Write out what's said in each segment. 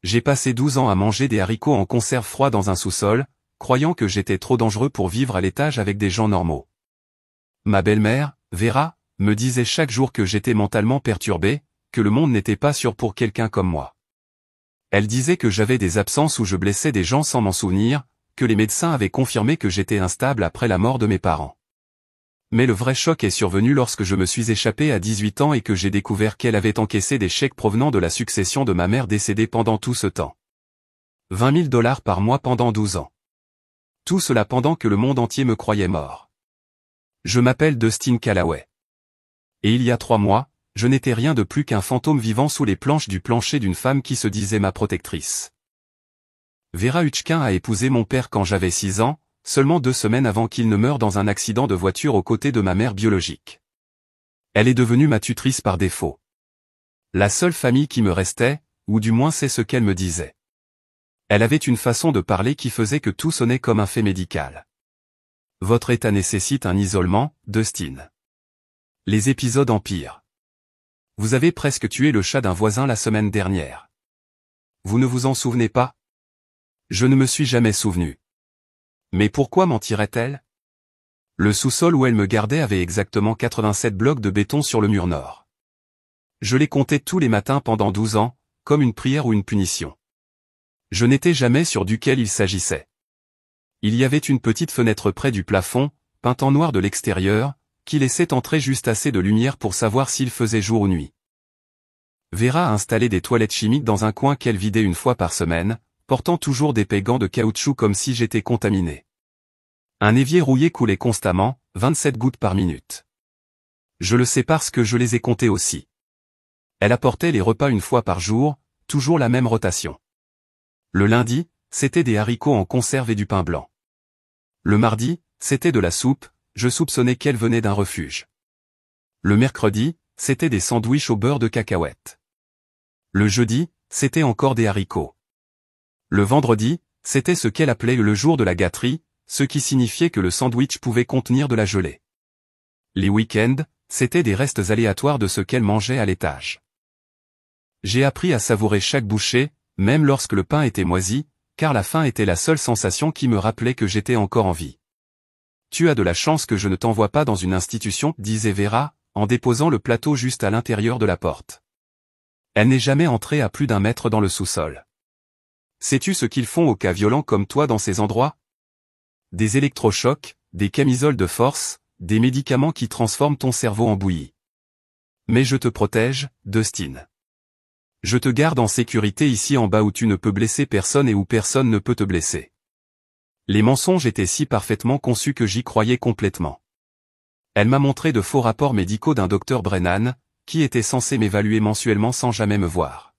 J'ai passé 12 ans à manger des haricots en conserve froid dans un sous-sol, croyant que j'étais trop dangereux pour vivre à l'étage avec des gens normaux. Ma belle-mère, Vera, me disait chaque jour que j'étais mentalement perturbé, que le monde n'était pas sûr pour quelqu'un comme moi. Elle disait que j'avais des absences où je blessais des gens sans m'en souvenir, que les médecins avaient confirmé que j'étais instable après la mort de mes parents. Mais le vrai choc est survenu lorsque je me suis échappé à 18 ans et que j'ai découvert qu'elle avait encaissé des chèques provenant de la succession de ma mère décédée pendant tout ce temps. 20 000 $ par mois pendant 12 ans. Tout cela pendant que le monde entier me croyait mort. Je m'appelle Dustin Callaway. Et il y a 3 mois, je n'étais rien de plus qu'un fantôme vivant sous les planches du plancher d'une femme qui se disait ma protectrice. Vera Hutchkin a épousé mon père quand j'avais 6 ans, seulement 2 semaines avant qu'il ne meure dans un accident de voiture aux côtés de ma mère biologique. Elle est devenue ma tutrice par défaut. La seule famille qui me restait, ou du moins c'est ce qu'elle me disait. Elle avait une façon de parler qui faisait que tout sonnait comme un fait médical. Votre état nécessite un isolement, Dustin. Les épisodes empirent. Vous avez presque tué le chat d'un voisin la semaine dernière. Vous ne vous en souvenez pas? Je ne me suis jamais souvenu. Mais pourquoi mentirait-elle? Le sous-sol où elle me gardait avait exactement 87 blocs de béton sur le mur nord. Je les comptais tous les matins pendant 12 ans, comme une prière ou une punition. Je n'étais jamais sûr duquel il s'agissait. Il y avait une petite fenêtre près du plafond, peinte en noir de l'extérieur, qui laissait entrer juste assez de lumière pour savoir s'il faisait jour ou nuit. Vera a installé des toilettes chimiques dans un coin qu'elle vidait une fois par semaine, portant toujours d'épais gants de caoutchouc comme si j'étais contaminé. Un évier rouillé coulait constamment, 27 gouttes par minute. Je le sais parce que je les ai comptées aussi. Elle apportait les repas une fois par jour, toujours la même rotation. Le lundi, c'était des haricots en conserve et du pain blanc. Le mardi, c'était de la soupe, je soupçonnais qu'elle venait d'un refuge. Le mercredi, c'était des sandwichs au beurre de cacahuètes. Le jeudi, c'était encore des haricots. Le vendredi, c'était ce qu'elle appelait le jour de la gâterie, ce qui signifiait que le sandwich pouvait contenir de la gelée. Les week-ends, c'était des restes aléatoires de ce qu'elle mangeait à l'étage. J'ai appris à savourer chaque bouchée, même lorsque le pain était moisi, car la faim était la seule sensation qui me rappelait que j'étais encore en vie. Tu as de la chance que je ne t'envoie pas dans une institution, disait Vera, en déposant le plateau juste à l'intérieur de la porte. Elle n'est jamais entrée à plus d'1 mètre dans le sous-sol. Sais-tu ce qu'ils font aux cas violents comme toi dans ces endroits? Des électrochocs, des camisoles de force, des médicaments qui transforment ton cerveau en bouillie. Mais je te protège, Dustin. Je te garde en sécurité ici en bas où tu ne peux blesser personne et où personne ne peut te blesser. Les mensonges étaient si parfaitement conçus que j'y croyais complètement. Elle m'a montré de faux rapports médicaux d'un docteur Brennan, qui était censé m'évaluer mensuellement sans jamais me voir.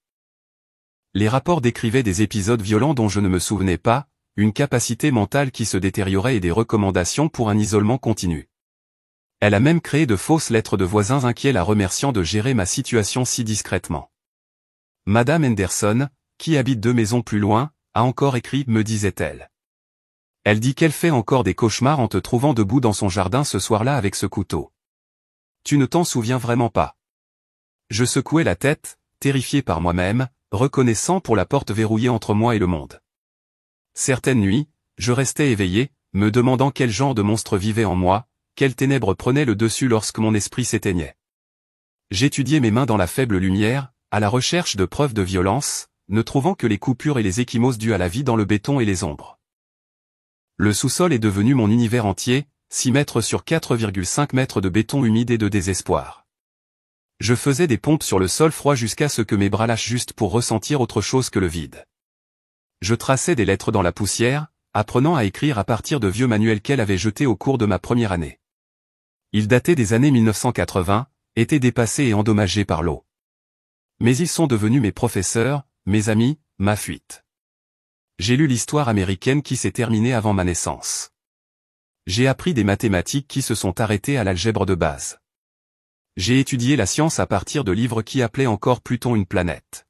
Les rapports décrivaient des épisodes violents dont je ne me souvenais pas, une capacité mentale qui se détériorait et des recommandations pour un isolement continu. Elle a même créé de fausses lettres de voisins inquiets la remerciant de gérer ma situation si discrètement. Madame Henderson, qui habite 2 maisons plus loin, a encore écrit, me disait-elle. Elle dit qu'elle fait encore des cauchemars en te trouvant debout dans son jardin ce soir-là avec ce couteau. Tu ne t'en souviens vraiment pas. Je secouais la tête, terrifié par moi-même, reconnaissant pour la porte verrouillée entre moi et le monde. Certaines nuits, je restais éveillé, me demandant quel genre de monstre vivait en moi, quelles ténèbres prenaient le dessus lorsque mon esprit s'éteignait. J'étudiais mes mains dans la faible lumière, à la recherche de preuves de violence, ne trouvant que les coupures et les ecchymoses dues à la vie dans le béton et les ombres. Le sous-sol est devenu mon univers entier, 6 mètres sur 4,5 mètres de béton humide et de désespoir. Je faisais des pompes sur le sol froid jusqu'à ce que mes bras lâchent juste pour ressentir autre chose que le vide. Je traçais des lettres dans la poussière, apprenant à écrire à partir de vieux manuels qu'elle avait jetés au cours de ma première année. Ils dataient des années 1980, étaient dépassés et endommagés par l'eau. Mais ils sont devenus mes professeurs, mes amis, ma fuite. J'ai lu l'histoire américaine qui s'est terminée avant ma naissance. J'ai appris des mathématiques qui se sont arrêtées à l'algèbre de base. J'ai étudié la science à partir de livres qui appelaient encore Pluton une planète.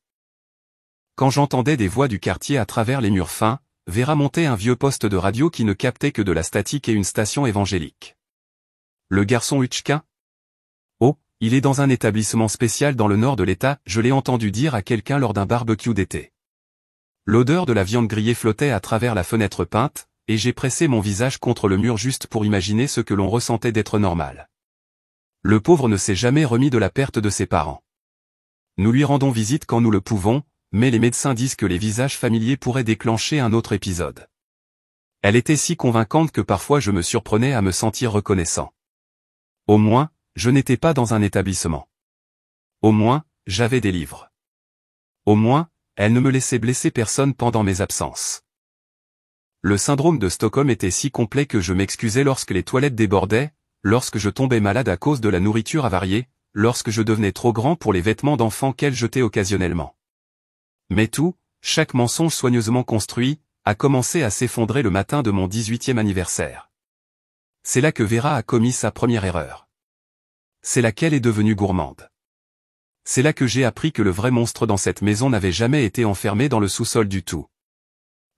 Quand j'entendais des voix du quartier à travers les murs fins, Vera montait un vieux poste de radio qui ne captait que de la statique et une station évangélique. Le garçon Hutchkin? Oh, il est dans un établissement spécial dans le nord de l'État, je l'ai entendu dire à quelqu'un lors d'un barbecue d'été. L'odeur de la viande grillée flottait à travers la fenêtre peinte, et j'ai pressé mon visage contre le mur juste pour imaginer ce que l'on ressentait d'être normal. Le pauvre ne s'est jamais remis de la perte de ses parents. Nous lui rendons visite quand nous le pouvons, mais les médecins disent que les visages familiers pourraient déclencher un autre épisode. Elle était si convaincante que parfois je me surprenais à me sentir reconnaissant. Au moins, je n'étais pas dans un établissement. Au moins, j'avais des livres. Au moins, elle ne me laissait blesser personne pendant mes absences. Le syndrome de Stockholm était si complet que je m'excusais lorsque les toilettes débordaient, lorsque je tombais malade à cause de la nourriture avariée, lorsque je devenais trop grand pour les vêtements d'enfant qu'elle jetait occasionnellement. Mais tout, chaque mensonge soigneusement construit, a commencé à s'effondrer le matin de mon 18e anniversaire. C'est là que Vera a commis sa première erreur. C'est là qu'elle est devenue gourmande. C'est là que j'ai appris que le vrai monstre dans cette maison n'avait jamais été enfermé dans le sous-sol du tout.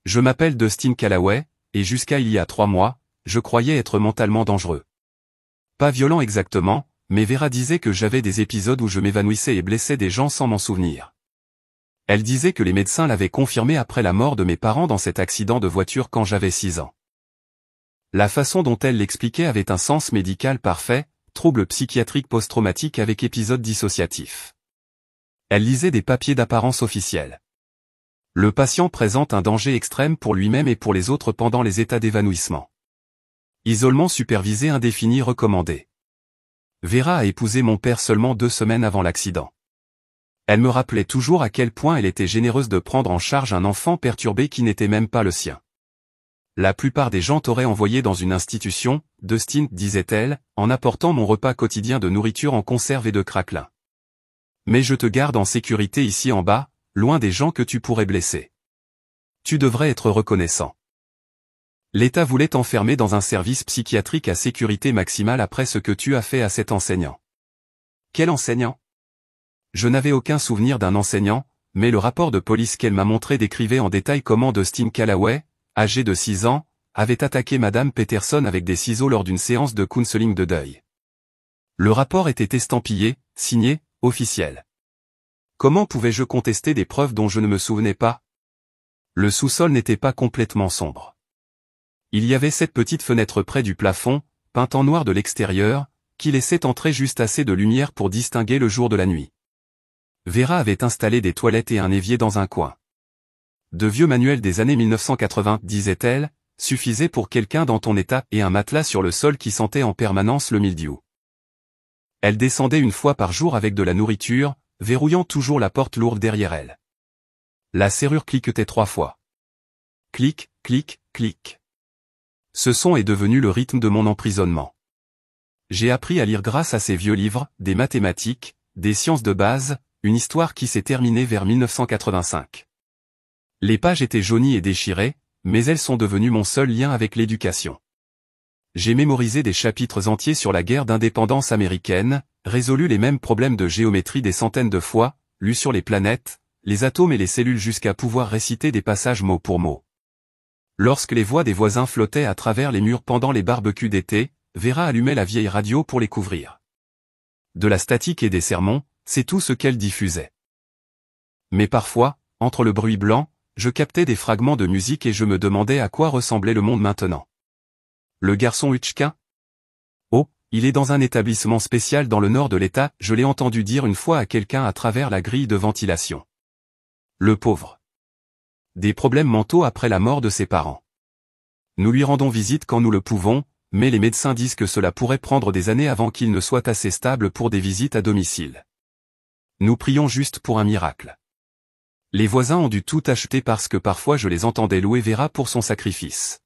Je m'appelle Dustin Callaway, et jusqu'à il y a 3 mois, je croyais être mentalement dangereux. Pas violent exactement, mais Vera disait que j'avais des épisodes où je m'évanouissais et blessais des gens sans m'en souvenir. Elle disait que les médecins l'avaient confirmé après la mort de mes parents dans cet accident de voiture quand j'avais 6 ans. La façon dont elle l'expliquait avait un sens médical parfait, trouble psychiatrique post-traumatique avec épisode dissociatif. Elle lisait des papiers d'apparence officielle. Le patient présente un danger extrême pour lui-même et pour les autres pendant les états d'évanouissement. Isolement supervisé indéfini recommandé. Vera a épousé mon père seulement 2 semaines avant l'accident. Elle me rappelait toujours à quel point elle était généreuse de prendre en charge un enfant perturbé qui n'était même pas le sien. La plupart des gens t'auraient envoyé dans une institution, Dustin, disait-elle, en apportant mon repas quotidien de nourriture en conserve et de craquelin. Mais je te garde en sécurité ici en bas, loin des gens que tu pourrais blesser. Tu devrais être reconnaissant. L'État voulait t'enfermer dans un service psychiatrique à sécurité maximale après ce que tu as fait à cet enseignant. Quel enseignant ? Je n'avais aucun souvenir d'un enseignant, mais le rapport de police qu'elle m'a montré décrivait en détail comment Dustin Callaway, âgé de 6 ans, avait attaqué Madame Peterson avec des ciseaux lors d'une séance de counseling de deuil. Le rapport était estampillé, signé, officiel. Comment pouvais-je contester des preuves dont je ne me souvenais pas ? Le sous-sol n'était pas complètement sombre. Il y avait cette petite fenêtre près du plafond, peinte en noir de l'extérieur, qui laissait entrer juste assez de lumière pour distinguer le jour de la nuit. Vera avait installé des toilettes et un évier dans un coin. De vieux manuels des années 1980, disait-elle, suffisaient pour quelqu'un dans ton état et un matelas sur le sol qui sentait en permanence le mildiou. Elle descendait une fois par jour avec de la nourriture, verrouillant toujours la porte lourde derrière elle. La serrure cliquetait 3 fois. Clic, clic, clic. Ce son est devenu le rythme de mon emprisonnement. J'ai appris à lire grâce à ces vieux livres, des mathématiques, des sciences de base, une histoire qui s'est terminée vers 1985. Les pages étaient jaunies et déchirées, mais elles sont devenues mon seul lien avec l'éducation. J'ai mémorisé des chapitres entiers sur la guerre d'indépendance américaine, résolu les mêmes problèmes de géométrie des centaines de fois, lu sur les planètes, les atomes et les cellules jusqu'à pouvoir réciter des passages mot pour mot. Lorsque les voix des voisins flottaient à travers les murs pendant les barbecues d'été, Vera allumait la vieille radio pour les couvrir. De la statique et des sermons, c'est tout ce qu'elle diffusait. Mais parfois, entre le bruit blanc, je captais des fragments de musique et je me demandais à quoi ressemblait le monde maintenant. Le garçon Hutchkin ? Oh, il est dans un établissement spécial dans le nord de l'État, je l'ai entendu dire une fois à quelqu'un à travers la grille de ventilation. Le pauvre. Des problèmes mentaux après la mort de ses parents. Nous lui rendons visite quand nous le pouvons, mais les médecins disent que cela pourrait prendre des années avant qu'il ne soit assez stable pour des visites à domicile. Nous prions juste pour un miracle. Les voisins ont dû tout acheter parce que parfois je les entendais louer Vera pour son sacrifice.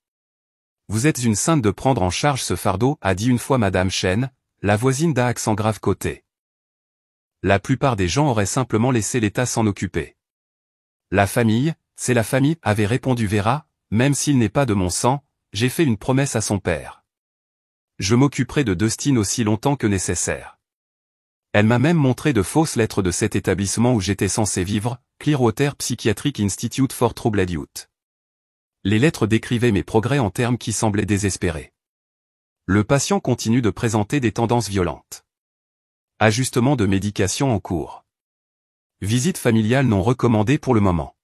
Vous êtes une sainte de prendre en charge ce fardeau, a dit une fois Madame Chen, la voisine d'un accent grave côté. La plupart des gens auraient simplement laissé l'État s'en occuper. La famille, c'est la famille, avait répondu Vera, même s'il n'est pas de mon sang, j'ai fait une promesse à son père. Je m'occuperai de Dustin aussi longtemps que nécessaire. Elle m'a même montré de fausses lettres de cet établissement où j'étais censé vivre, Clearwater Psychiatric Institute for Troubled Youth. Les lettres décrivaient mes progrès en termes qui semblaient désespérés. Le patient continue de présenter des tendances violentes. Ajustement de médication en cours. Visite familiale non recommandée pour le moment.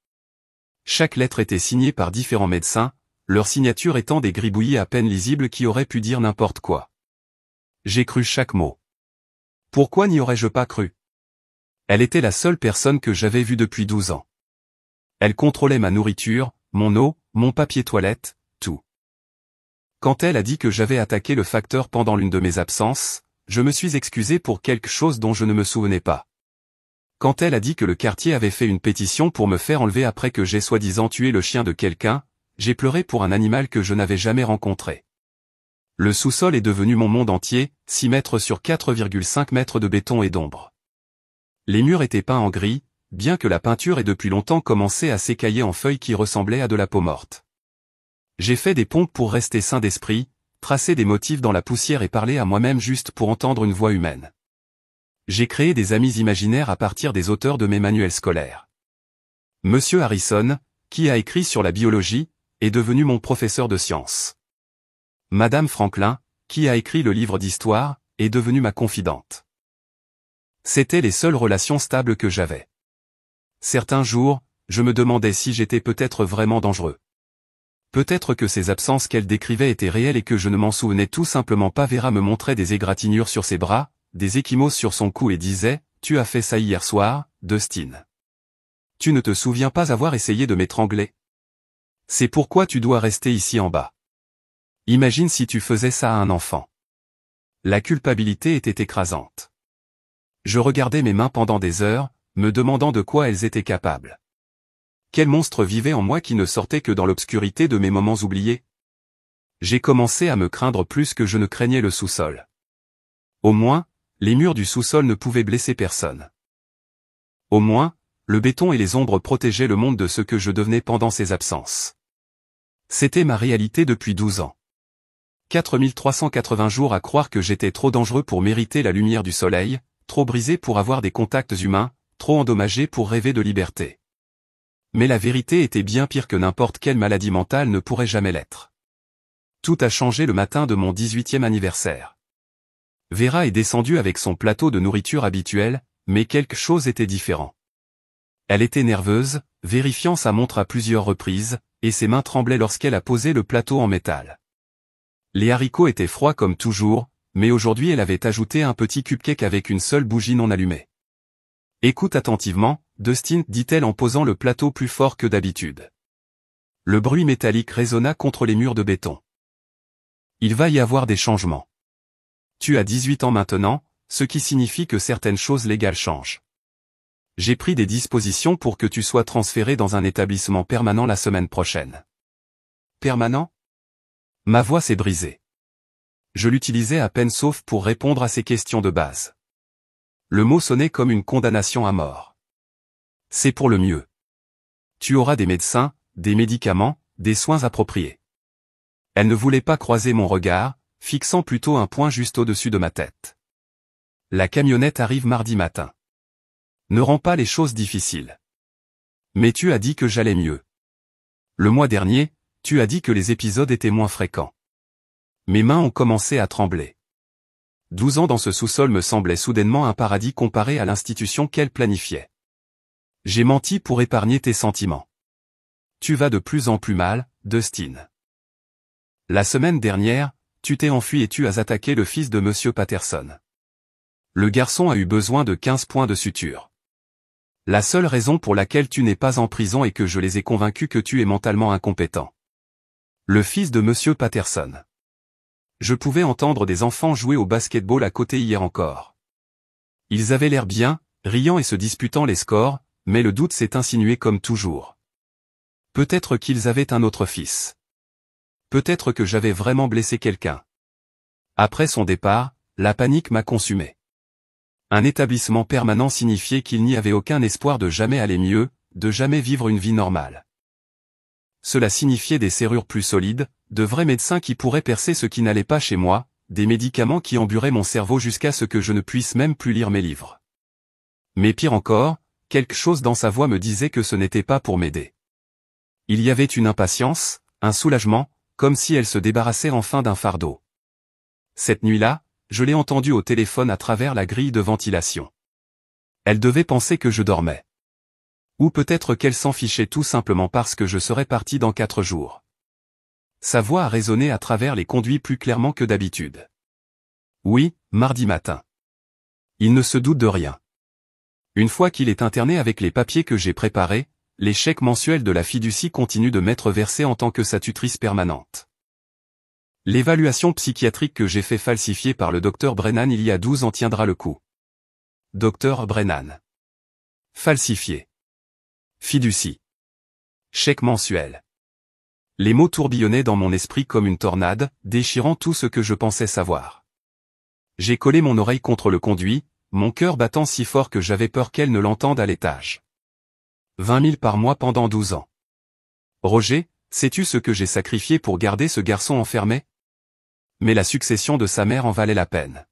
Chaque lettre était signée par différents médecins, leur signature étant des gribouillis à peine lisibles qui auraient pu dire n'importe quoi. J'ai cru chaque mot. Pourquoi n'y aurais-je pas cru? Elle était la seule personne que j'avais vue depuis 12 ans. Elle contrôlait ma nourriture, mon eau, mon papier toilette, tout. Quand elle a dit que j'avais attaqué le facteur pendant l'une de mes absences, je me suis excusé pour quelque chose dont je ne me souvenais pas. Quand elle a dit que le quartier avait fait une pétition pour me faire enlever après que j'ai soi-disant tué le chien de quelqu'un, j'ai pleuré pour un animal que je n'avais jamais rencontré. Le sous-sol est devenu mon monde entier, 6 mètres sur 4,5 mètres de béton et d'ombre. Les murs étaient peints en gris, bien que la peinture ait depuis longtemps commencé à s'écailler en feuilles qui ressemblaient à de la peau morte. J'ai fait des pompes pour rester sain d'esprit, tracé des motifs dans la poussière et parler à moi-même juste pour entendre une voix humaine. J'ai créé des amis imaginaires à partir des auteurs de mes manuels scolaires. Monsieur Harrison, qui a écrit sur la biologie, est devenu mon professeur de sciences. Madame Franklin, qui a écrit le livre d'histoire, est devenue ma confidente. C'étaient les seules relations stables que j'avais. Certains jours, je me demandais si j'étais peut-être vraiment dangereux. Peut-être que ces absences qu'elle décrivait étaient réelles et que je ne m'en souvenais tout simplement pas. Vera me montrait des égratignures sur ses bras, des ecchymoses sur son cou et disait « Tu as fait ça hier soir, Dustin. Tu ne te souviens pas avoir essayé de m'étrangler? C'est pourquoi tu dois rester ici en bas. Imagine si tu faisais ça à un enfant. » La culpabilité était écrasante. Je regardais mes mains pendant des heures, me demandant de quoi elles étaient capables. Quel monstre vivait en moi qui ne sortait que dans l'obscurité de mes moments oubliés? J'ai commencé à me craindre plus que je ne craignais le sous-sol. Au moins, les murs du sous-sol ne pouvaient blesser personne. Au moins, le béton et les ombres protégeaient le monde de ce que je devenais pendant ces absences. C'était ma réalité depuis 12 ans. 4380 jours à croire que j'étais trop dangereux pour mériter la lumière du soleil, trop brisé pour avoir des contacts humains, trop endommagé pour rêver de liberté. Mais la vérité était bien pire que n'importe quelle maladie mentale ne pourrait jamais l'être. Tout a changé le matin de mon 18e anniversaire. Vera est descendue avec son plateau de nourriture habituel, mais quelque chose était différent. Elle était nerveuse, vérifiant sa montre à plusieurs reprises, et ses mains tremblaient lorsqu'elle a posé le plateau en métal. Les haricots étaient froids comme toujours, mais aujourd'hui elle avait ajouté un petit cupcake avec une seule bougie non allumée. « Écoute attentivement, Dustin, dit-elle en posant le plateau plus fort que d'habitude. Le bruit métallique résonna contre les murs de béton. Il va y avoir des changements. Tu as 18 ans maintenant, ce qui signifie que certaines choses légales changent. J'ai pris des dispositions pour que tu sois transféré dans un établissement permanent la semaine prochaine. » Permanent? Ma voix s'est brisée. Je l'utilisais à peine sauf pour répondre à ces questions de base. Le mot sonnait comme une condamnation à mort. C'est pour le mieux. Tu auras des médecins, des médicaments, des soins appropriés. Elle ne voulait pas croiser mon regard, fixant plutôt un point juste au-dessus de ma tête. La camionnette arrive mardi matin. Ne rends pas les choses difficiles. Mais tu as dit que j'allais mieux. Le mois dernier, tu as dit que les épisodes étaient moins fréquents. Mes mains ont commencé à trembler. 12 ans dans ce sous-sol me semblaient soudainement un paradis comparé à l'institution qu'elle planifiait. J'ai menti pour épargner tes sentiments. Tu vas de plus en plus mal, Dustin. La semaine dernière, tu t'es enfui et tu as attaqué le fils de Monsieur Patterson. Le garçon a eu besoin de 15 points de suture. La seule raison pour laquelle tu n'es pas en prison est que je les ai convaincus que tu es mentalement incompétent. Le fils de Monsieur Patterson. Je pouvais entendre des enfants jouer au basket-ball à côté hier encore. Ils avaient l'air bien, riant et se disputant les scores, mais le doute s'est insinué comme toujours. Peut-être qu'ils avaient un autre fils. Peut-être que j'avais vraiment blessé quelqu'un. Après son départ, la panique m'a consumé. Un établissement permanent signifiait qu'il n'y avait aucun espoir de jamais aller mieux, de jamais vivre une vie normale. Cela signifiait des serrures plus solides, de vrais médecins qui pourraient percer ce qui n'allait pas chez moi, des médicaments qui emburaient mon cerveau jusqu'à ce que je ne puisse même plus lire mes livres. Mais pire encore, quelque chose dans sa voix me disait que ce n'était pas pour m'aider. Il y avait une impatience, un soulagement, comme si elle se débarrassait enfin d'un fardeau. Cette nuit-là, je l'ai entendue au téléphone à travers la grille de ventilation. Elle devait penser que je dormais. Ou peut-être qu'elle s'en fichait tout simplement parce que je serais parti dans 4 jours. Sa voix a résonné à travers les conduits plus clairement que d'habitude. Oui, mardi matin. Il ne se doute de rien. Une fois qu'il est interné avec les papiers que j'ai préparés, les chèques mensuels de la fiducie continuent de m'être versés en tant que sa tutrice permanente. L'évaluation psychiatrique que j'ai fait falsifier par le docteur Brennan il y a 12 ans tiendra le coup. Docteur Brennan. Falsifié. Fiducie. Chèque mensuel. Les mots tourbillonnaient dans mon esprit comme une tornade, déchirant tout ce que je pensais savoir. J'ai collé mon oreille contre le conduit, mon cœur battant si fort que j'avais peur qu'elle ne l'entende à l'étage. 20 000 par mois pendant 12 ans. Roger, sais-tu ce que j'ai sacrifié pour garder ce garçon enfermé? Mais la succession de sa mère en valait la peine.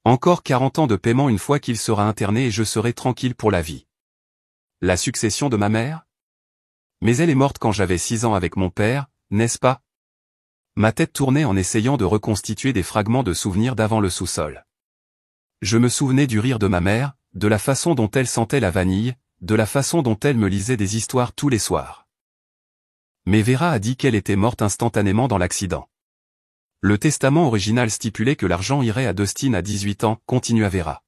Encore 40 ans de paiement une fois qu'il sera interné et je serai tranquille pour la vie. La succession de ma mère? Mais elle est morte quand j'avais 6 ans avec mon père, n'est-ce pas? Ma tête tournait en essayant de reconstituer des fragments de souvenirs d'avant le sous-sol. Je me souvenais du rire de ma mère, de la façon dont elle sentait la vanille, de la façon dont elle me lisait des histoires tous les soirs. Mais Vera a dit qu'elle était morte instantanément dans l'accident. Le testament original stipulait que l'argent irait à Dustin à 18 ans, continua Vera.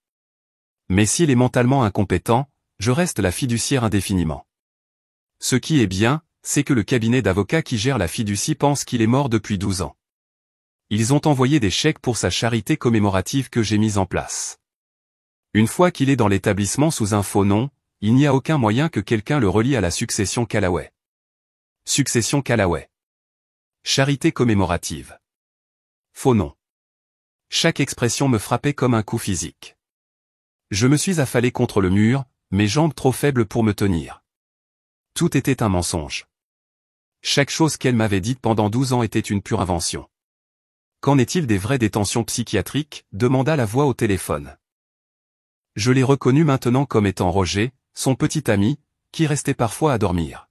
Mais s'il est mentalement incompétent, je reste la fiduciaire indéfiniment. Ce qui est bien, c'est que le cabinet d'avocats qui gère la fiducie pense qu'il est mort depuis 12 ans. Ils ont envoyé des chèques pour sa charité commémorative que j'ai mise en place. Une fois qu'il est dans l'établissement sous un faux nom, il n'y a aucun moyen que quelqu'un le relie à la succession Callaway. Succession Callaway. Charité commémorative. Faux nom. Chaque expression me frappait comme un coup physique. Je me suis affalé contre le mur, mes jambes trop faibles pour me tenir. Tout était un mensonge. Chaque chose qu'elle m'avait dite pendant 12 ans était une pure invention. Qu'en est-il des vraies détentions psychiatriques? Demanda la voix au téléphone. Je l'ai reconnu maintenant comme étant Roger, son petit ami, qui restait parfois à dormir.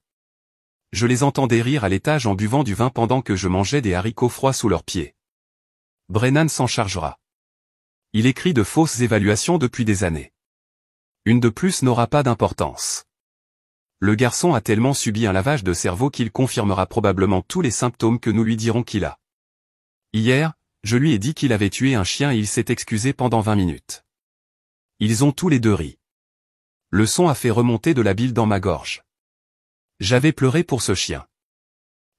Je les entendais rire à l'étage en buvant du vin pendant que je mangeais des haricots froids sous leurs pieds. Brennan s'en chargera. Il écrit de fausses évaluations depuis des années. Une de plus n'aura pas d'importance. Le garçon a tellement subi un lavage de cerveau qu'il confirmera probablement tous les symptômes que nous lui dirons qu'il a. Hier, je lui ai dit qu'il avait tué un chien et il s'est excusé pendant 20 minutes. Ils ont tous les deux ri. Le son a fait remonter de la bile dans ma gorge. J'avais pleuré pour ce chien.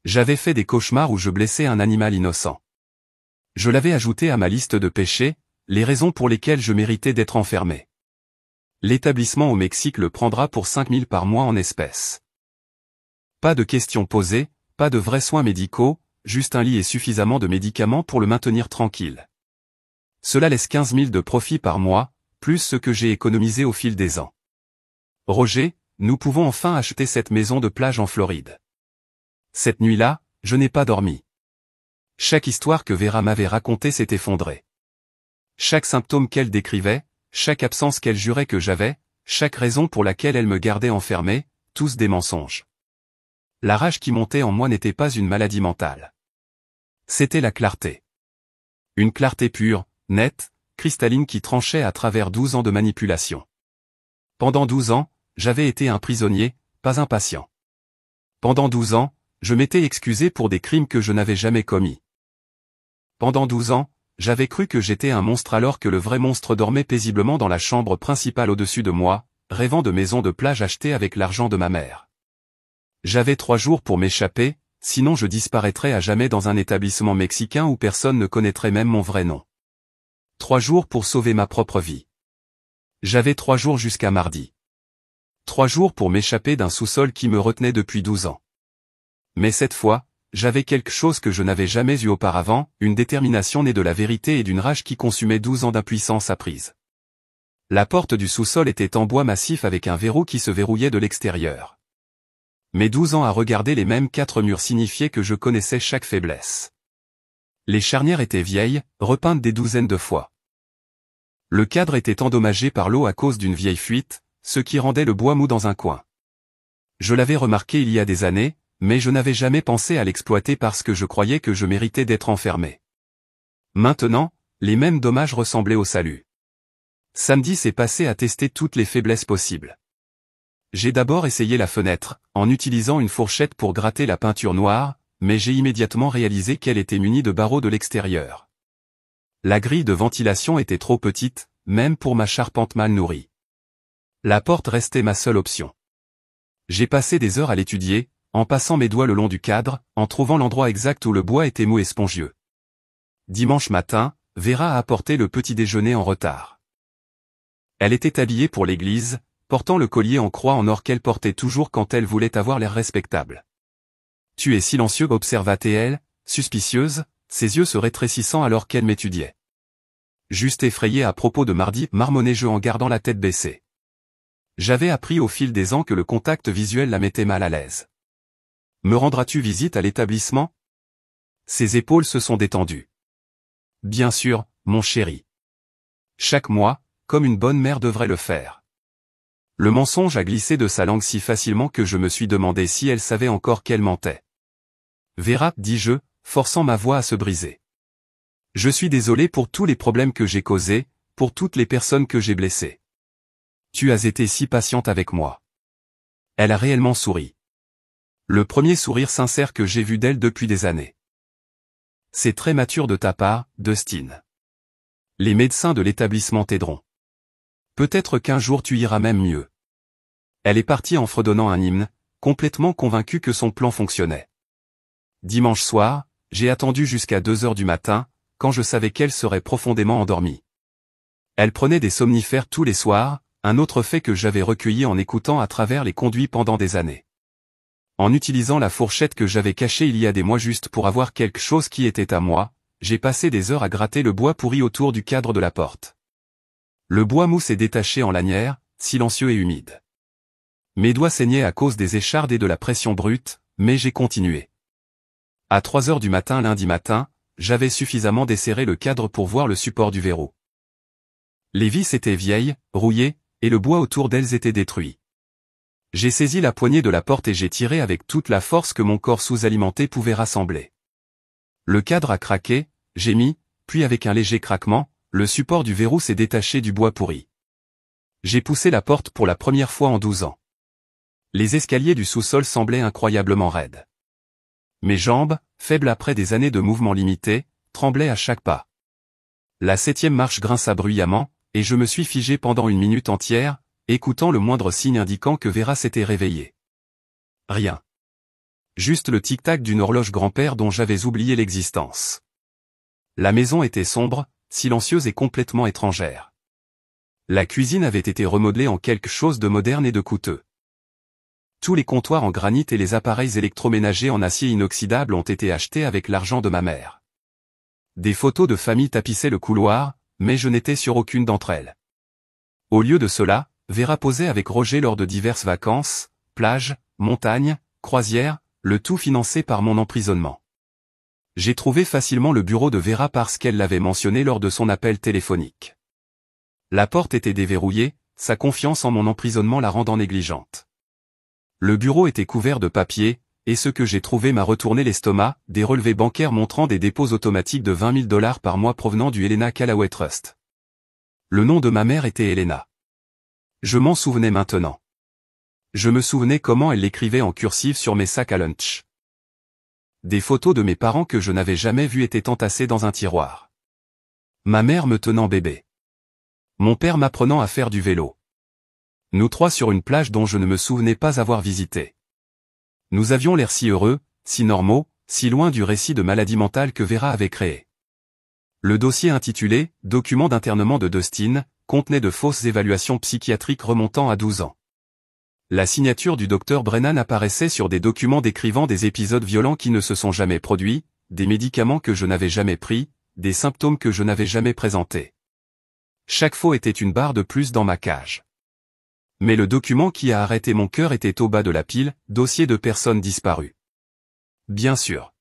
J'avais fait des cauchemars où je blessais un animal innocent. Je l'avais ajouté à ma liste de péchés, les raisons pour lesquelles je méritais d'être enfermé. L'établissement au Mexique le prendra pour 5 000 par mois en espèces. Pas de questions posées, pas de vrais soins médicaux, juste un lit et suffisamment de médicaments pour le maintenir tranquille. Cela laisse 15 000 de profit par mois, plus ce que j'ai économisé au fil des ans. Roger, nous pouvons enfin acheter cette maison de plage en Floride. Cette nuit-là, je n'ai pas dormi. Chaque histoire que Vera m'avait racontée s'est effondrée. Chaque symptôme qu'elle décrivait, chaque absence qu'elle jurait que j'avais, chaque raison pour laquelle elle me gardait enfermé, tous des mensonges. La rage qui montait en moi n'était pas une maladie mentale. C'était la clarté. Une clarté pure, nette, cristalline qui tranchait à travers 12 ans de manipulation. Pendant 12 ans, j'avais été un prisonnier, pas un patient. Pendant 12 ans, je m'étais excusé pour des crimes que je n'avais jamais commis. Pendant 12 ans, j'avais cru que j'étais un monstre alors que le vrai monstre dormait paisiblement dans la chambre principale au-dessus de moi, rêvant de maisons de plage achetées avec l'argent de ma mère. J'avais 3 jours pour m'échapper, sinon je disparaîtrais à jamais dans un établissement mexicain où personne ne connaîtrait même mon vrai nom. 3 jours pour sauver ma propre vie. J'avais 3 jours jusqu'à mardi. 3 jours pour m'échapper d'un sous-sol qui me retenait depuis 12 ans. Mais cette fois, j'avais quelque chose que je n'avais jamais eu auparavant, une détermination née de la vérité et d'une rage qui consumait 12 ans d'impuissance apprise. La porte du sous-sol était en bois massif avec un verrou qui se verrouillait de l'extérieur. Mes 12 ans à regarder les mêmes 4 murs signifiaient que je connaissais chaque faiblesse. Les charnières étaient vieilles, repeintes des douzaines de fois. Le cadre était endommagé par l'eau à cause d'une vieille fuite, ce qui rendait le bois mou dans un coin. Je l'avais remarqué il y a des années, mais je n'avais jamais pensé à l'exploiter parce que je croyais que je méritais d'être enfermé. Maintenant, les mêmes dommages ressemblaient au salut. Samedi s'est passé à tester toutes les faiblesses possibles. J'ai d'abord essayé la fenêtre, en utilisant une fourchette pour gratter la peinture noire, mais j'ai immédiatement réalisé qu'elle était munie de barreaux de l'extérieur. La grille de ventilation était trop petite, même pour ma charpente mal nourrie. La porte restait ma seule option. J'ai passé des heures à l'étudier, en passant mes doigts le long du cadre, en trouvant l'endroit exact où le bois était mou et spongieux. Dimanche matin, Vera a apporté le petit déjeuner en retard. Elle était habillée pour l'église, portant le collier en croix en or qu'elle portait toujours quand elle voulait avoir l'air respectable. « Tu es silencieux », observa-t-elle, suspicieuse, ses yeux se rétrécissant alors qu'elle m'étudiait. Juste effrayée à propos de mardi, marmonnai-je en gardant la tête baissée. J'avais appris au fil des ans que le contact visuel la mettait mal à l'aise. « Me rendras-tu visite à l'établissement ?» Ses épaules se sont détendues. « Bien sûr, mon chéri. Chaque mois, comme une bonne mère devrait le faire. » Le mensonge a glissé de sa langue si facilement que je me suis demandé si elle savait encore qu'elle mentait. « Vera, dis-je, forçant ma voix à se briser. Je suis désolé pour tous les problèmes que j'ai causés, pour toutes les personnes que j'ai blessées. Tu as été si patiente avec moi. » Elle a réellement souri. Le premier sourire sincère que j'ai vu d'elle depuis des années. « C'est très mature de ta part, Dustin. Les médecins de l'établissement t'aideront. Peut-être qu'un jour tu iras même mieux. » Elle est partie en fredonnant un hymne, complètement convaincue que son plan fonctionnait. Dimanche soir, j'ai attendu jusqu'à 2 heures du matin, quand je savais qu'elle serait profondément endormie. Elle prenait des somnifères tous les soirs, un autre fait que j'avais recueilli en écoutant à travers les conduits pendant des années. En utilisant la fourchette que j'avais cachée il y a des mois juste pour avoir quelque chose qui était à moi, j'ai passé des heures à gratter le bois pourri autour du cadre de la porte. Le bois mou s'est détaché en lanière, silencieux et humide. Mes doigts saignaient à cause des échardes et de la pression brute, mais j'ai continué. À 3 heures du matin lundi matin, j'avais suffisamment desserré le cadre pour voir le support du verrou. Les vis étaient vieilles, rouillées, et le bois autour d'elles était détruit. J'ai saisi la poignée de la porte et j'ai tiré avec toute la force que mon corps sous-alimenté pouvait rassembler. Le cadre a craqué, gémi, puis avec un léger craquement, le support du verrou s'est détaché du bois pourri. J'ai poussé la porte pour la première fois en 12 ans. Les escaliers du sous-sol semblaient incroyablement raides. Mes jambes, faibles après des années de mouvements limités, tremblaient à chaque pas. La 7e marche grinça bruyamment, et je me suis figé pendant 1 minute entière, écoutant le moindre signe indiquant que Vera s'était réveillée. Rien. Juste le tic-tac d'une horloge grand-père dont j'avais oublié l'existence. La maison était sombre, silencieuse et complètement étrangère. La cuisine avait été remodelée en quelque chose de moderne et de coûteux. Tous les comptoirs en granit et les appareils électroménagers en acier inoxydable ont été achetés avec l'argent de ma mère. Des photos de famille tapissaient le couloir, mais je n'étais sur aucune d'entre elles. Au lieu de cela, Vera posait avec Roger lors de diverses vacances, plages, montagnes, croisières, le tout financé par mon emprisonnement. J'ai trouvé facilement le bureau de Vera parce qu'elle l'avait mentionné lors de son appel téléphonique. La porte était déverrouillée, sa confiance en mon emprisonnement la rendant négligente. Le bureau était couvert de papier, et ce que j'ai trouvé m'a retourné l'estomac, des relevés bancaires montrant des dépôts automatiques de 20 000 $ par mois provenant du Helena Callaway Trust. Le nom de ma mère était Helena. Je m'en souvenais maintenant. Je me souvenais comment elle l'écrivait en cursive sur mes sacs à lunch. Des photos de mes parents que je n'avais jamais vues étaient entassées dans un tiroir. Ma mère me tenant bébé. Mon père m'apprenant à faire du vélo. Nous 3 sur une plage dont je ne me souvenais pas avoir visité. Nous avions l'air si heureux, si normaux, si loin du récit de maladie mentale que Vera avait créé. Le dossier intitulé « Document d'internement de Dustin » contenait de fausses évaluations psychiatriques remontant à 12 ans. La signature du docteur Brennan apparaissait sur des documents décrivant des épisodes violents qui ne se sont jamais produits, des médicaments que je n'avais jamais pris, des symptômes que je n'avais jamais présentés. Chaque faux était une barre de plus dans ma cage. Mais le document qui a arrêté mon cœur était au bas de la pile, dossier de personnes disparues. Bien sûr.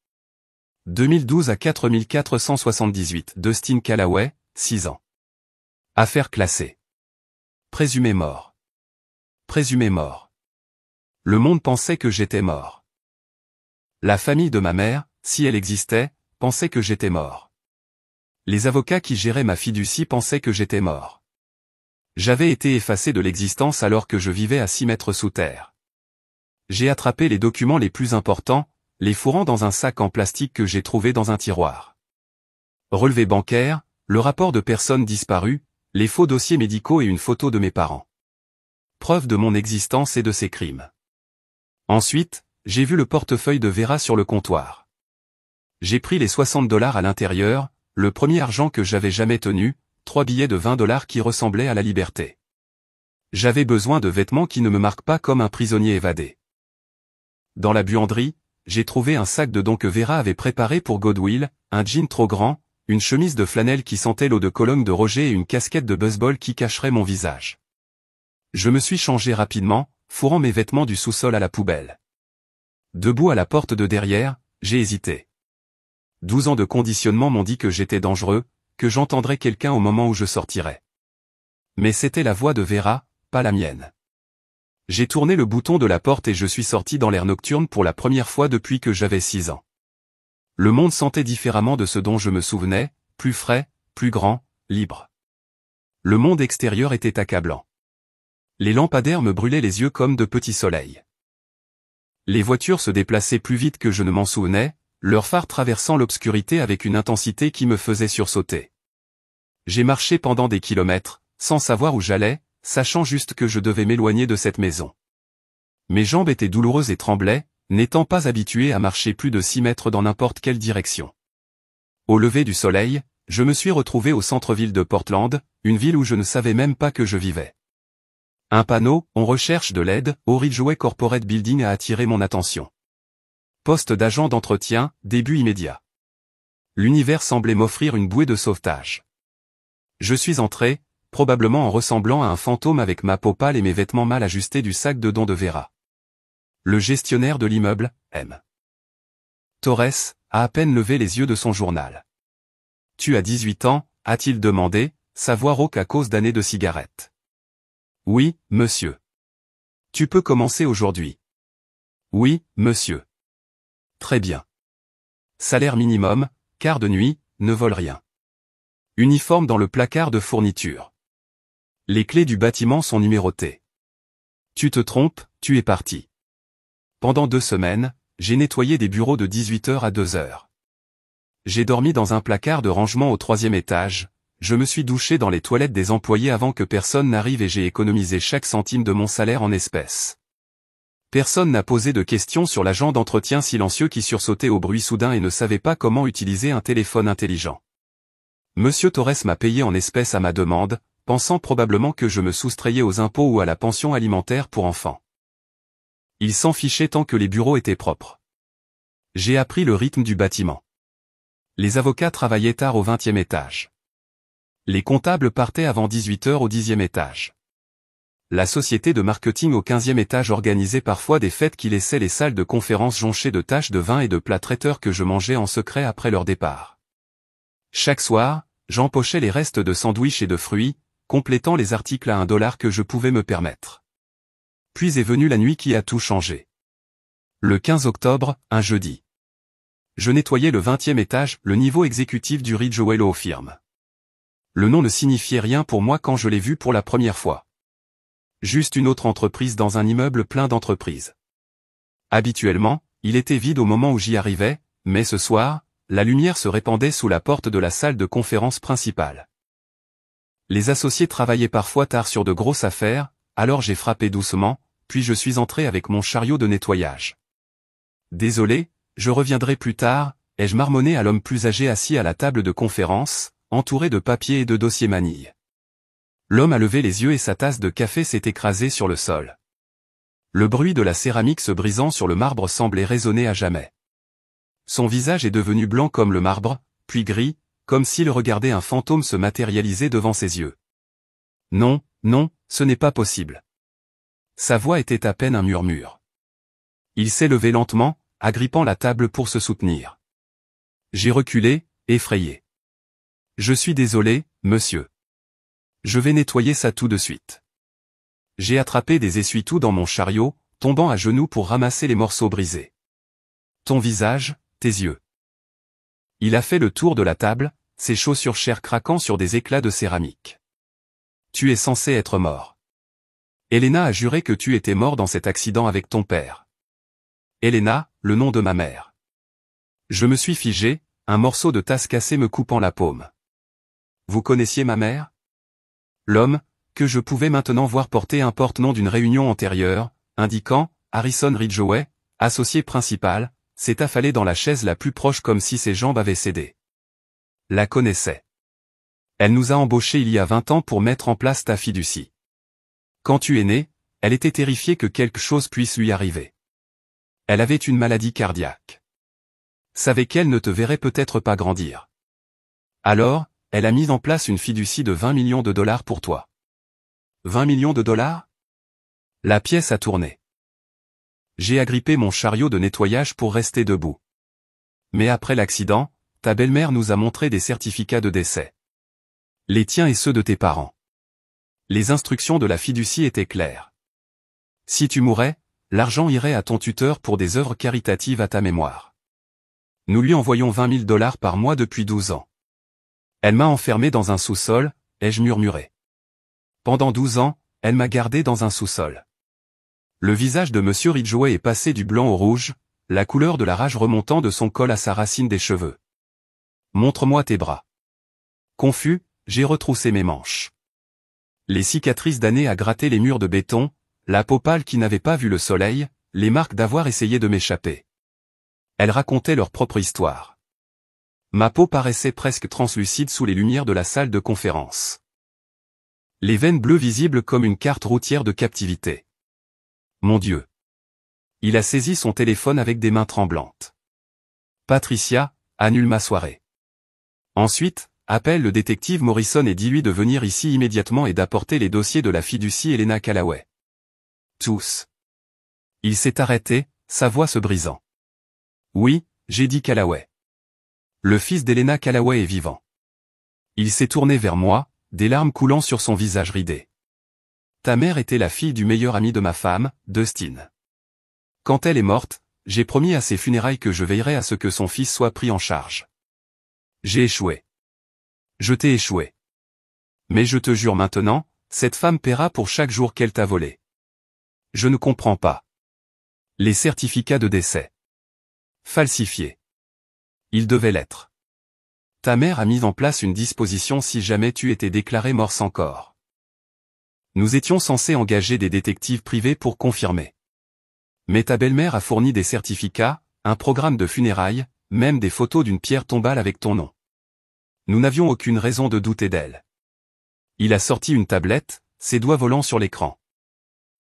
2012 à 4478, Dustin Callaway, 6 ans. Affaire classée. Présumé mort. Présumé mort. Le monde pensait que j'étais mort. La famille de ma mère, si elle existait, pensait que j'étais mort. Les avocats qui géraient ma fiducie pensaient que j'étais mort. J'avais été effacé de l'existence alors que je vivais à 6 mètres sous terre. J'ai attrapé les documents les plus importants, les fourrant dans un sac en plastique que j'ai trouvé dans un tiroir. Relevé bancaire, le rapport de personnes disparues, les faux dossiers médicaux et une photo de mes parents. Preuve de mon existence et de ces crimes. Ensuite, j'ai vu le portefeuille de Vera sur le comptoir. J'ai pris les $60 à l'intérieur, le premier argent que j'avais jamais tenu, 3 billets de $20 qui ressemblaient à la liberté. J'avais besoin de vêtements qui ne me marquent pas comme un prisonnier évadé. Dans la buanderie, j'ai trouvé un sac de dons que Vera avait préparé pour Godwill, un jean trop grand, une chemise de flanelle qui sentait l'eau de Cologne de Roger et une casquette de baseball qui cacherait mon visage. Je me suis changé rapidement, fourrant mes vêtements du sous-sol à la poubelle. Debout à la porte de derrière, j'ai hésité. 12 ans de conditionnement m'ont dit que j'étais dangereux, que j'entendrais quelqu'un au moment où je sortirais. Mais c'était la voix de Vera, pas la mienne. J'ai tourné le bouton de la porte et je suis sorti dans l'air nocturne pour la première fois depuis que j'avais 6 ans. Le monde sentait différemment de ce dont je me souvenais, plus frais, plus grand, libre. Le monde extérieur était accablant. Les lampadaires me brûlaient les yeux comme de petits soleils. Les voitures se déplaçaient plus vite que je ne m'en souvenais, leurs phares traversant l'obscurité avec une intensité qui me faisait sursauter. J'ai marché pendant des kilomètres, sans savoir où j'allais, sachant juste que je devais m'éloigner de cette maison. Mes jambes étaient douloureuses et tremblaient, n'étant pas habitué à marcher plus de 6 mètres dans n'importe quelle direction. Au lever du soleil, je me suis retrouvé au centre-ville de Portland, une ville où je ne savais même pas que je vivais. Un panneau « On recherche de l'aide » au Ridgeway Corporate Building a attiré mon attention. Poste d'agent d'entretien, début immédiat. L'univers semblait m'offrir une bouée de sauvetage. Je suis entré, probablement en ressemblant à un fantôme avec ma peau pâle et mes vêtements mal ajustés du sac de dons de Vera. Le gestionnaire de l'immeuble, M. Torres, a à peine levé les yeux de son journal. « Tu as 18 ans ?» a-t-il demandé, sa voix rauque à cause d'années de cigarettes. « Oui, monsieur. »« Tu peux commencer aujourd'hui. »« Oui, monsieur. »« Très bien. »« Salaire minimum, quart de nuit, ne vole rien. »« Uniforme dans le placard de fourniture. »« Les clés du bâtiment sont numérotées. »« Tu te trompes, tu es parti. » Pendant 2 semaines, j'ai nettoyé des bureaux de 18h à 2h. J'ai dormi dans un placard de rangement au 3e étage, je me suis douché dans les toilettes des employés avant que personne n'arrive et j'ai économisé chaque centime de mon salaire en espèces. Personne n'a posé de questions sur l'agent d'entretien silencieux qui sursautait au bruit soudain et ne savait pas comment utiliser un téléphone intelligent. Monsieur Torres m'a payé en espèces à ma demande, pensant probablement que je me soustrayais aux impôts ou à la pension alimentaire pour enfants. Il s'en fichait tant que les bureaux étaient propres. J'ai appris le rythme du bâtiment. Les avocats travaillaient tard au 20e étage. Les comptables partaient avant 18h au 10e étage. La société de marketing au 15e étage organisait parfois des fêtes qui laissaient les salles de conférence jonchées de taches de vin et de plats traiteurs que je mangeais en secret après leur départ. Chaque soir, j'empochais les restes de sandwichs et de fruits, complétant les articles à $1 que je pouvais me permettre. Puis est venue la nuit qui a tout changé. Le 15 octobre, un jeudi. Je nettoyais le 20e étage, le niveau exécutif du Ridgeway Law Firm. Le nom ne signifiait rien pour moi quand je l'ai vu pour la première fois. Juste une autre entreprise dans un immeuble plein d'entreprises. Habituellement, il était vide au moment où j'y arrivais, mais ce soir, la lumière se répandait sous la porte de la salle de conférence principale. Les associés travaillaient parfois tard sur de grosses affaires, alors j'ai frappé doucement, puis je suis entré avec mon chariot de nettoyage. Désolé, je reviendrai plus tard, ai-je marmonné à l'homme plus âgé assis à la table de conférence, entouré de papiers et de dossiers manilles. L'homme a levé les yeux et sa tasse de café s'est écrasée sur le sol. Le bruit de la céramique se brisant sur le marbre semblait résonner à jamais. Son visage est devenu blanc comme le marbre, puis gris, comme s'il regardait un fantôme se matérialiser devant ses yeux. Non, non, ce n'est pas possible. Sa voix était à peine un murmure. Il s'est levé lentement, agrippant la table pour se soutenir. J'ai reculé, effrayé. Je suis désolé, monsieur. Je vais nettoyer ça tout de suite. J'ai attrapé des essuie-tout dans mon chariot, tombant à genoux pour ramasser les morceaux brisés. Ton visage, tes yeux. Il a fait le tour de la table, ses chaussures chères craquant sur des éclats de céramique. Tu es censé être mort. Elena a juré que tu étais mort dans cet accident avec ton père. Elena, le nom de ma mère. Je me suis figé, un morceau de tasse cassée me coupant la paume. Vous connaissiez ma mère? L'homme, que je pouvais maintenant voir porter un porte-nom d'une réunion antérieure, indiquant « Harrison Ridgway, associé principal », s'est affalé dans la chaise la plus proche comme si ses jambes avaient cédé. La connaissait. Elle nous a embauchés il y a 20 ans pour mettre en place ta fiducie. Quand tu es né, elle était terrifiée que quelque chose puisse lui arriver. Elle avait une maladie cardiaque. Savait qu'elle ne te verrait peut-être pas grandir. Alors, elle a mis en place une fiducie de 20 millions de dollars pour toi. 20 millions de dollars? La pièce a tourné. J'ai agrippé mon chariot de nettoyage pour rester debout. Mais après l'accident, ta belle-mère nous a montré des certificats de décès. Les tiens et ceux de tes parents. Les instructions de la fiducie étaient claires. Si tu mourais, l'argent irait à ton tuteur pour des œuvres caritatives à ta mémoire. Nous lui envoyons 20 000 dollars par mois depuis 12 ans. Elle m'a enfermé dans un sous-sol, ai-je murmuré. Pendant 12 ans, elle m'a gardé dans un sous-sol. Le visage de Monsieur Ridgway est passé du blanc au rouge, la couleur de la rage remontant de son col à sa racine des cheveux. Montre-moi tes bras. Confus, j'ai retroussé mes manches. Les cicatrices d'années à gratter les murs de béton, la peau pâle qui n'avait pas vu le soleil, les marques d'avoir essayé de m'échapper. Elles racontaient leur propre histoire. Ma peau paraissait presque translucide sous les lumières de la salle de conférence. Les veines bleues visibles comme une carte routière de captivité. Mon Dieu. Il a saisi son téléphone avec des mains tremblantes. Patricia, annule ma soirée. Ensuite, appelle le détective Morrison et dis-lui de venir ici immédiatement et d'apporter les dossiers de la fiducie Elena Callaway. Tous. Il s'est arrêté, sa voix se brisant. Oui, j'ai dit Callaway. Le fils d'Elena Callaway est vivant. Il s'est tourné vers moi, des larmes coulant sur son visage ridé. Ta mère était la fille du meilleur ami de ma femme, Dustin. Quand elle est morte, j'ai promis à ses funérailles que je veillerais à ce que son fils soit pris en charge. J'ai échoué. Je t'ai échoué. Mais je te jure maintenant, cette femme paiera pour chaque jour qu'elle t'a volé. Je ne comprends pas. Les certificats de décès. Falsifiés. Ils devaient l'être. Ta mère a mis en place une disposition si jamais tu étais déclaré mort sans corps. Nous étions censés engager des détectives privés pour confirmer. Mais ta belle-mère a fourni des certificats, un programme de funérailles, même des photos d'une pierre tombale avec ton nom. Nous n'avions aucune raison de douter d'elle. Il a sorti une tablette, ses doigts volant sur l'écran.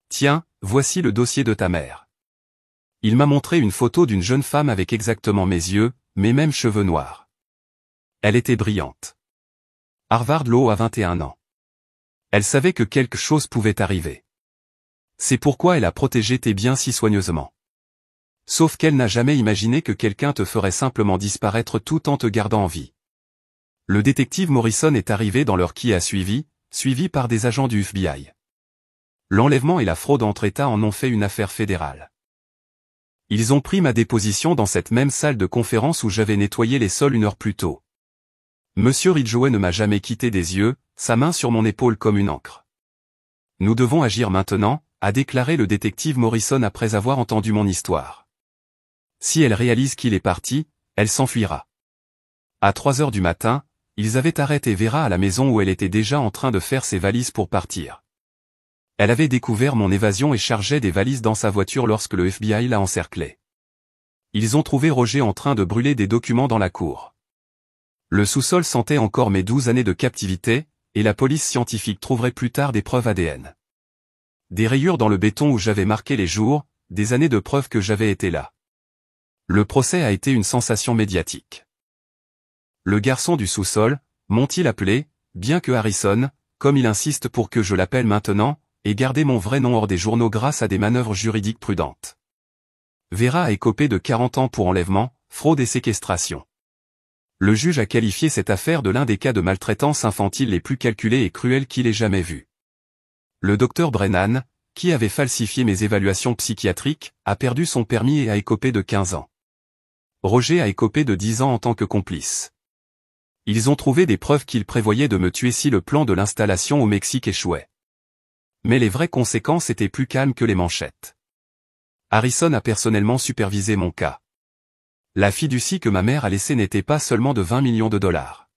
Tiens, voici le dossier de ta mère. Il m'a montré une photo d'une jeune femme avec exactement mes yeux, mes mêmes cheveux noirs. Elle était brillante. Harvard Law à 21 ans. Elle savait que quelque chose pouvait arriver. C'est pourquoi elle a protégé tes biens si soigneusement. Sauf qu'elle n'a jamais imaginé que quelqu'un te ferait simplement disparaître tout en te gardant en vie. Le détective Morrison est arrivé dans l'heure qui a suivi par des agents du FBI. L'enlèvement et la fraude entre États en ont fait une affaire fédérale. Ils ont pris ma déposition dans cette même salle de conférence où j'avais nettoyé les sols une heure plus tôt. Monsieur Ridgway ne m'a jamais quitté des yeux, sa main sur mon épaule comme une encre. Nous devons agir maintenant, a déclaré le détective Morrison après avoir entendu mon histoire. Si elle réalise qu'il est parti, elle s'enfuira. À 3 heures du matin, ils avaient arrêté Vera à la maison où elle était déjà en train de faire ses valises pour partir. Elle avait découvert mon évasion et chargeait des valises dans sa voiture lorsque le FBI l'a encerclée. Ils ont trouvé Roger en train de brûler des documents dans la cour. Le sous-sol sentait encore mes 12 années de captivité, et la police scientifique trouverait plus tard des preuves ADN. Des rayures dans le béton où j'avais marqué les jours, des années de preuves que j'avais été là. Le procès a été une sensation médiatique. Le garçon du sous-sol, m'ont-ils appelé, bien que Harrison, comme il insiste pour que je l'appelle maintenant, ait gardé mon vrai nom hors des journaux grâce à des manœuvres juridiques prudentes. Vera a écopé de 40 ans pour enlèvement, fraude et séquestration. Le juge a qualifié cette affaire de l'un des cas de maltraitance infantile les plus calculés et cruels qu'il ait jamais vus. Le docteur Brennan, qui avait falsifié mes évaluations psychiatriques, a perdu son permis et a écopé de 15 ans. Roger a écopé de 10 ans en tant que complice. Ils ont trouvé des preuves qu'ils prévoyaient de me tuer si le plan de l'installation au Mexique échouait. Mais les vraies conséquences étaient plus calmes que les manchettes. Harrison a personnellement supervisé mon cas. La fiducie que ma mère a laissée n'était pas seulement de 20 millions de dollars.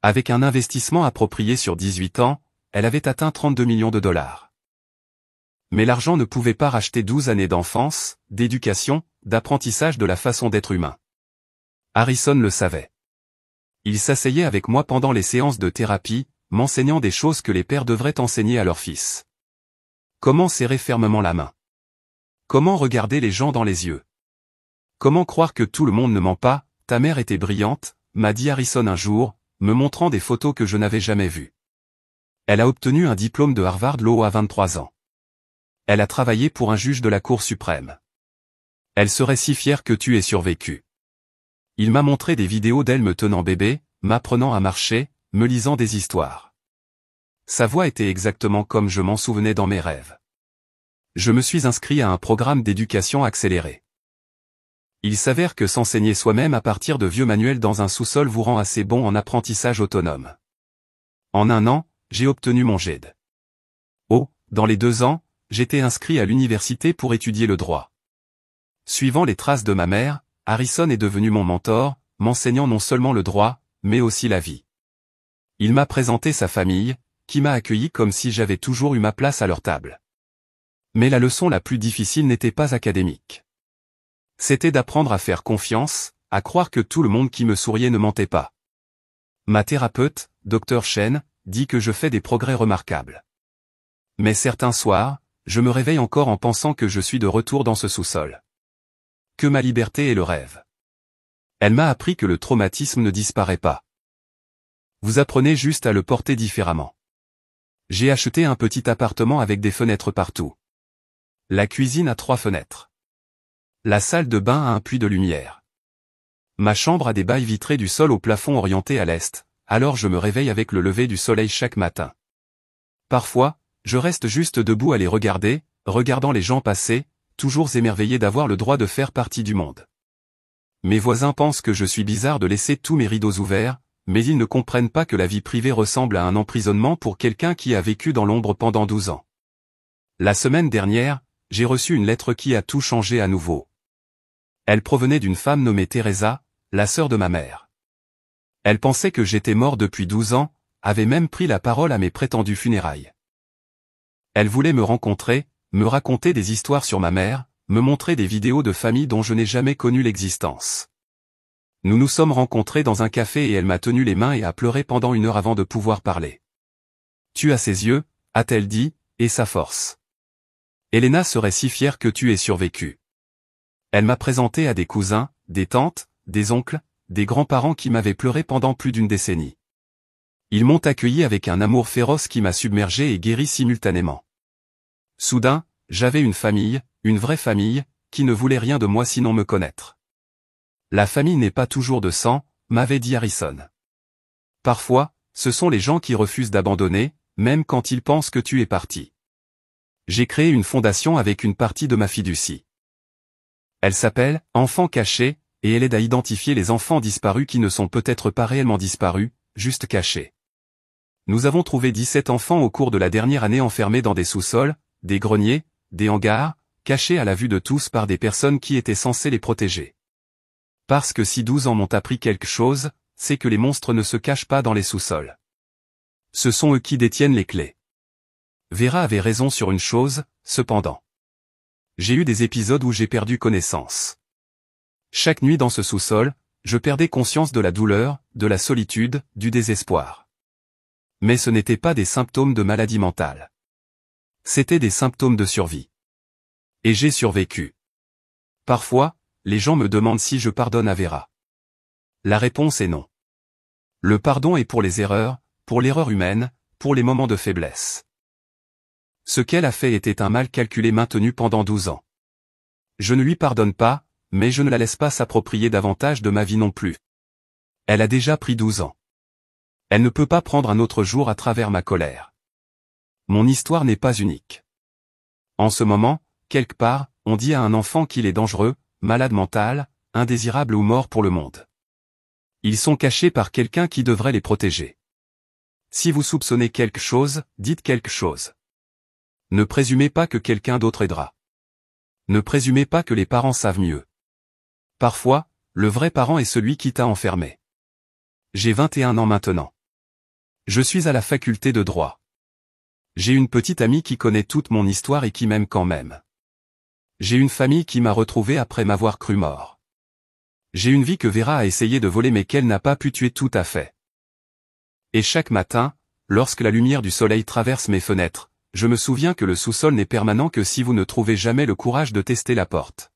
Avec un investissement approprié sur 18 ans, elle avait atteint 32 millions de dollars. Mais l'argent ne pouvait pas racheter 12 années d'enfance, d'éducation, d'apprentissage de la façon d'être humain. Harrison le savait. Il s'asseyait avec moi pendant les séances de thérapie, m'enseignant des choses que les pères devraient enseigner à leurs fils. Comment serrer fermement la main? Comment regarder les gens dans les yeux? Comment croire que tout le monde ne ment pas? Ta mère était brillante, m'a dit Harrison un jour, me montrant des photos que je n'avais jamais vues. Elle a obtenu un diplôme de Harvard Law à 23 ans. Elle a travaillé pour un juge de la Cour suprême. Elle serait si fière que tu aies survécu. Il m'a montré des vidéos d'elle me tenant bébé, m'apprenant à marcher, me lisant des histoires. Sa voix était exactement comme je m'en souvenais dans mes rêves. Je me suis inscrit à un programme d'éducation accélérée. Il s'avère que s'enseigner soi-même à partir de vieux manuels dans un sous-sol vous rend assez bon en apprentissage autonome. En 1 an, j'ai obtenu mon GED. Oh, dans les 2 ans, j'étais inscrit à l'université pour étudier le droit. Suivant les traces de ma mère, Harrison est devenu mon mentor, m'enseignant non seulement le droit, mais aussi la vie. Il m'a présenté sa famille, qui m'a accueilli comme si j'avais toujours eu ma place à leur table. Mais la leçon la plus difficile n'était pas académique. C'était d'apprendre à faire confiance, à croire que tout le monde qui me souriait ne mentait pas. Ma thérapeute, Dr Chen, dit que je fais des progrès remarquables. Mais certains soirs, je me réveille encore en pensant que je suis de retour dans ce sous-sol. Que ma liberté est le rêve. Elle m'a appris que le traumatisme ne disparaît pas. Vous apprenez juste à le porter différemment. J'ai acheté un petit appartement avec des fenêtres partout. La cuisine a 3 fenêtres. La salle de bain a un puits de lumière. Ma chambre a des bails vitrés du sol au plafond orienté à l'est, alors je me réveille avec le lever du soleil chaque matin. Parfois, je reste juste debout à les regarder, regardant les gens passer, toujours émerveillé d'avoir le droit de faire partie du monde. Mes voisins pensent que je suis bizarre de laisser tous mes rideaux ouverts, mais ils ne comprennent pas que la vie privée ressemble à un emprisonnement pour quelqu'un qui a vécu dans l'ombre pendant 12 ans. La semaine dernière, j'ai reçu une lettre qui a tout changé à nouveau. Elle provenait d'une femme nommée Teresa, la sœur de ma mère. Elle pensait que j'étais mort depuis 12 ans, avait même pris la parole à mes prétendues funérailles. Elle voulait me rencontrer, me raconter des histoires sur ma mère, me montrer des vidéos de famille dont je n'ai jamais connu l'existence. Nous nous sommes rencontrés dans un café et elle m'a tenu les mains et a pleuré pendant 1 heure avant de pouvoir parler. Tu as ses yeux, a-t-elle dit, et sa force. Elena serait si fière que tu aies survécu. Elle m'a présenté à des cousins, des tantes, des oncles, des grands-parents qui m'avaient pleuré pendant plus d'1 décennie. Ils m'ont accueilli avec un amour féroce qui m'a submergé et guéri simultanément. Soudain, j'avais une famille, une vraie famille, qui ne voulait rien de moi sinon me connaître. La famille n'est pas toujours de sang, m'avait dit Harrison. Parfois, ce sont les gens qui refusent d'abandonner, même quand ils pensent que tu es parti. J'ai créé une fondation avec une partie de ma fiducie. Elle s'appelle « Enfants cachés » et elle aide à identifier les enfants disparus qui ne sont peut-être pas réellement disparus, juste cachés. Nous avons trouvé 17 enfants au cours de la dernière année enfermés dans des sous-sols, des greniers, des hangars, cachés à la vue de tous par des personnes qui étaient censées les protéger. Parce que si 12 ans m'ont appris quelque chose, c'est que les monstres ne se cachent pas dans les sous-sols. Ce sont eux qui détiennent les clés. Vera avait raison sur une chose, cependant. J'ai eu des épisodes où j'ai perdu connaissance. Chaque nuit dans ce sous-sol, je perdais conscience de la douleur, de la solitude, du désespoir. Mais ce n'étaient pas des symptômes de maladie mentale. C'étaient des symptômes de survie. Et j'ai survécu. Parfois, les gens me demandent si je pardonne à Vera. La réponse est non. Le pardon est pour les erreurs, pour l'erreur humaine, pour les moments de faiblesse. Ce qu'elle a fait était un mal calculé maintenu pendant 12 ans. Je ne lui pardonne pas, mais je ne la laisse pas s'approprier davantage de ma vie non plus. Elle a déjà pris 12 ans. Elle ne peut pas prendre un autre jour à travers ma colère. Mon histoire n'est pas unique. En ce moment, quelque part, on dit à un enfant qu'il est dangereux, malade mental, indésirable ou mort pour le monde. Ils sont cachés par quelqu'un qui devrait les protéger. Si vous soupçonnez quelque chose, dites quelque chose. Ne présumez pas que quelqu'un d'autre aidera. Ne présumez pas que les parents savent mieux. Parfois, le vrai parent est celui qui t'a enfermé. J'ai 21 ans maintenant. Je suis à la faculté de droit. J'ai une petite amie qui connaît toute mon histoire et qui m'aime quand même. J'ai une famille qui m'a retrouvé après m'avoir cru mort. J'ai une vie que Vera a essayé de voler mais qu'elle n'a pas pu tuer tout à fait. Et chaque matin, lorsque la lumière du soleil traverse mes fenêtres, je me souviens que le sous-sol n'est permanent que si vous ne trouvez jamais le courage de tester la porte.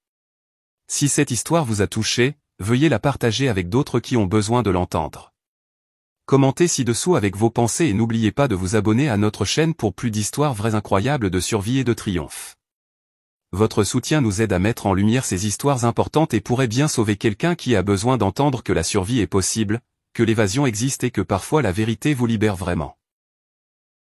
Si cette histoire vous a touché, veuillez la partager avec d'autres qui ont besoin de l'entendre. Commentez ci-dessous avec vos pensées et n'oubliez pas de vous abonner à notre chaîne pour plus d'histoires vraies incroyables de survie et de triomphe. Votre soutien nous aide à mettre en lumière ces histoires importantes et pourrait bien sauver quelqu'un qui a besoin d'entendre que la survie est possible, que l'évasion existe et que parfois la vérité vous libère vraiment.